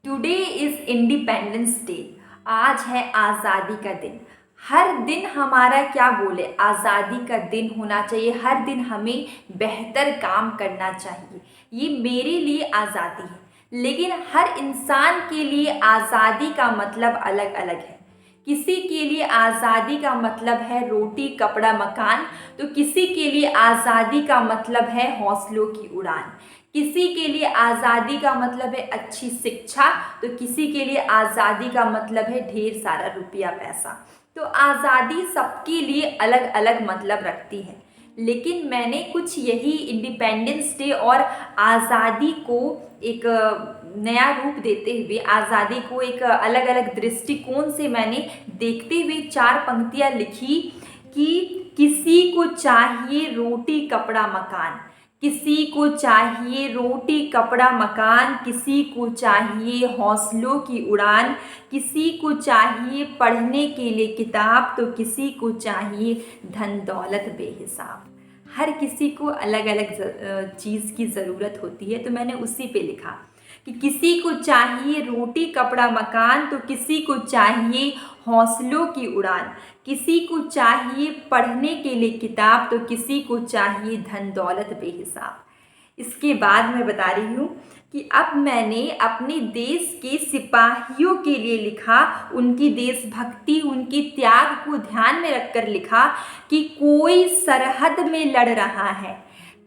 Today is independence day. आज है आज़ादी का दिन। हर दिन हमारा क्या बोले, आज़ादी का दिन होना चाहिए। हर दिन हमें बेहतर काम करना चाहिए। ये मेरे लिए आज़ादी है, लेकिन हर इंसान के लिए आज़ादी का मतलब अलग अलग है। किसी के लिए आज़ादी का मतलब है रोटी कपड़ा मकान, तो किसी के लिए आज़ादी का मतलब है हौसलों की उड़ान। किसी के लिए आज़ादी का मतलब है अच्छी शिक्षा, तो किसी के लिए आज़ादी का मतलब है ढेर सारा रुपया पैसा। तो आज़ादी सबके लिए अलग अलग मतलब रखती है, लेकिन मैंने कुछ यही इंडिपेंडेंस डे और आज़ादी को एक नया रूप देते हुए, आज़ादी को एक अलग अलग दृष्टिकोण से मैंने देखते हुए 4 पंक्तियाँ लिखी कि किसी को चाहिए रोटी कपड़ा मकान, किसी को चाहिए रोटी कपड़ा मकान, किसी को चाहिए हौसलों की उड़ान, किसी को चाहिए पढ़ने के लिए किताब, तो किसी को चाहिए धन दौलत बेहिसाब। हर किसी को अलग अलग चीज़ की ज़रूरत होती है, तो मैंने उसी पे लिखा कि किसी को चाहिए रोटी कपड़ा मकान, तो किसी को चाहिए हौसलों की उड़ान, किसी को चाहिए पढ़ने के लिए किताब, तो किसी को चाहिए धन दौलत बेहिसाब। इसके बाद मैं बता रही हूँ कि अब मैंने अपने देश के सिपाहियों के लिए लिखा, उनकी देशभक्ति उनकी त्याग को ध्यान में रखकर लिखा कि कोई सरहद में लड़ रहा है,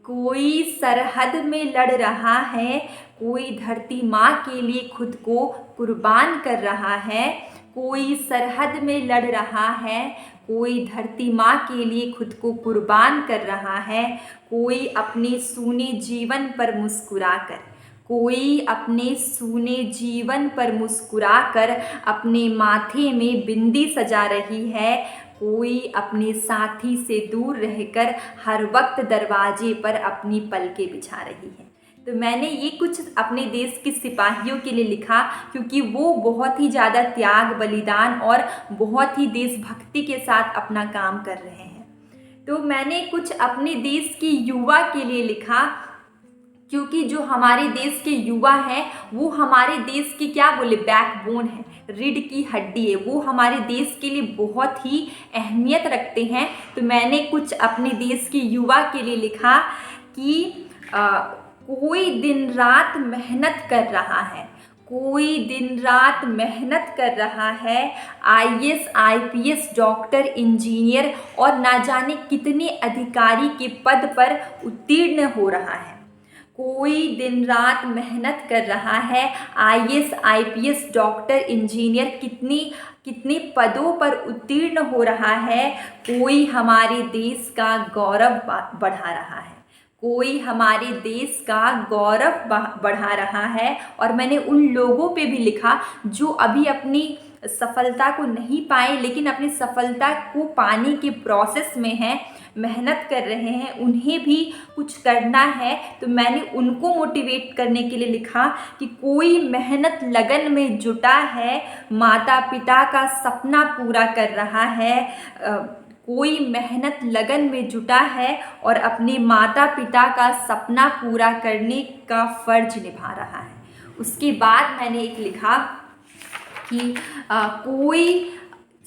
कोई सरहद में लड़ रहा है, कोई धरती माँ के लिए खुद को कुर्बान कर रहा है, कोई सरहद में लड़ रहा है, कोई धरती माँ के लिए खुद को कुर्बान कर रहा है, कोई अपने सूने जीवन पर मुस्कुराकर, कोई अपने सूने जीवन पर मुस्कुराकर अपने माथे में बिंदी सजा रही है, कोई अपने साथी से दूर रहकर हर वक्त दरवाजे पर अपनी पलकें बिछा रही है। तो मैंने ये कुछ अपने देश के सिपाहियों के लिए लिखा, क्योंकि वो बहुत ही ज़्यादा त्याग बलिदान और बहुत ही देशभक्ति के साथ अपना काम कर रहे हैं। तो मैंने कुछ अपने देश के युवा के लिए लिखा, क्योंकि जो हमारे देश के युवा हैं वो हमारे देश की क्या बोले बैकबोन है, रीढ़ की हड्डी है, वो हमारे देश के लिए बहुत ही अहमियत रखते हैं। तो मैंने कुछ अपने देश के युवा के लिए लिखा कि कोई दिन रात मेहनत कर रहा है, कोई दिन रात मेहनत कर रहा है, आईएएस आईपीएस डॉक्टर इंजीनियर और ना जाने कितने अधिकारी के पद पर उत्तीर्ण हो रहा है। कोई दिन रात मेहनत कर रहा है, आईएएस आईपीएस डॉक्टर इंजीनियर कितने पदों पर उत्तीर्ण हो रहा है, कोई हमारे देश का गौरव बढ़ा रहा है, कोई हमारे देश का गौरव बढ़ा रहा है। और मैंने उन लोगों पे भी लिखा जो अभी अपनी सफलता को नहीं पाए, लेकिन अपनी सफलता को पाने के प्रोसेस में हैं, मेहनत कर रहे हैं, उन्हें भी कुछ करना है। तो मैंने उनको मोटिवेट करने के लिए लिखा कि कोई मेहनत लगन में जुटा है, माता पिता का सपना पूरा कर रहा है, कोई मेहनत लगन में जुटा है और अपने माता पिता का सपना पूरा करने का फर्ज निभा रहा है। उसके बाद मैंने एक लिखा कि कोई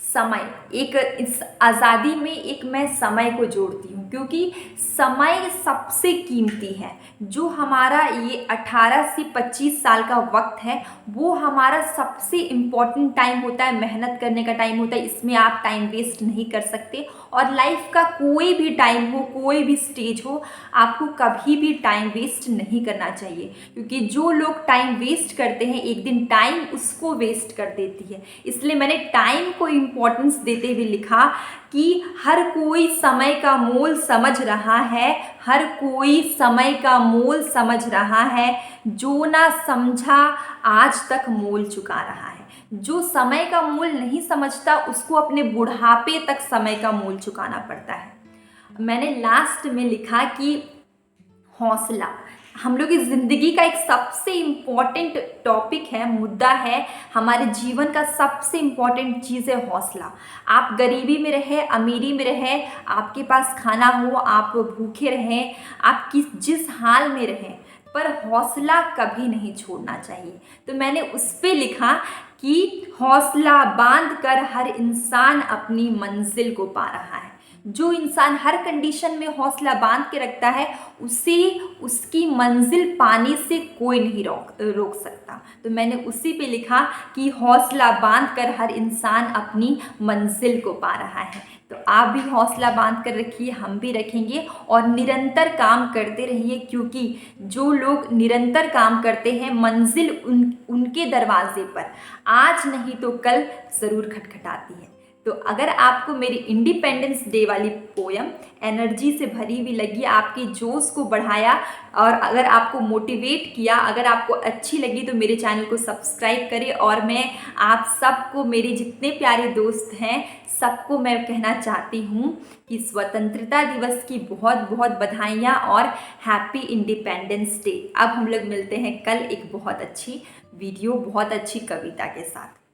समय, एक इस आज़ादी में एक मैं समय को जोड़ती हूँ, क्योंकि समय सबसे कीमती है। जो हमारा ये 18 से 25 साल का वक्त है, वो हमारा सबसे इम्पॉर्टेंट टाइम होता है, मेहनत करने का टाइम होता है। इसमें आप टाइम वेस्ट नहीं कर सकते। और लाइफ का कोई भी टाइम हो, कोई भी स्टेज हो, आपको कभी भी टाइम वेस्ट नहीं करना चाहिए, क्योंकि जो लोग टाइम वेस्ट करते हैं एक दिन टाइम उसको वेस्ट कर देती है। इसलिए मैंने टाइम को इम्पोर्टेंस देते हुए लिखा कि हर कोई समय का मोल समझ रहा है, हर कोई समय का मोल समझ रहा है, जो ना समझा आज तक मोल चुका रहा है। जो समय का मोल नहीं समझता उसको अपने बुढ़ापे तक समय का मोल चुकाना पड़ता है। मैंने लास्ट में लिखा कि हौसला हम लोग की ज़िंदगी का एक सबसे इम्पॉर्टेंट टॉपिक है, मुद्दा है, हमारे जीवन का सबसे इम्पॉर्टेंट चीज़ है हौसला। आप गरीबी में रहें, अमीरी में रहें, आपके पास खाना हो, आप भूखे रहें, आप जिस हाल में रहें, पर हौसला कभी नहीं छोड़ना चाहिए। तो मैंने उस पे लिखा कि हौसला बांध कर हर इंसान अपनी मंजिल को पा रहा है। जो इंसान हर कंडीशन में हौसला बांध के रखता है, उसे उसकी मंजिल पाने से कोई नहीं रोक सकता। तो मैंने उसी पे लिखा कि हौसला बांध कर हर इंसान अपनी मंजिल को पा रहा है। तो आप भी हौसला बांध कर रखिए, हम भी रखेंगे, और निरंतर काम करते रहिए, क्योंकि जो लोग निरंतर काम करते हैं, मंजिल उनके दरवाजे पर आज नहीं तो कल ज़रूर खटखटाती है। तो अगर आपको मेरी इंडिपेंडेंस डे वाली पोयम एनर्जी से भरी हुई लगी, आपके जोश को बढ़ाया, और अगर आपको मोटिवेट किया, अगर आपको अच्छी लगी, तो मेरे चैनल को सब्सक्राइब करें। और मैं आप सबको, मेरे जितने प्यारे दोस्त हैं, सबको मैं कहना चाहती हूँ कि स्वतंत्रता दिवस की बहुत बहुत बधाइयाँ और हैप्पी इंडिपेंडेंस डे। अब हम लोग मिलते हैं कल एक बहुत अच्छी वीडियो, बहुत अच्छी कविता के साथ।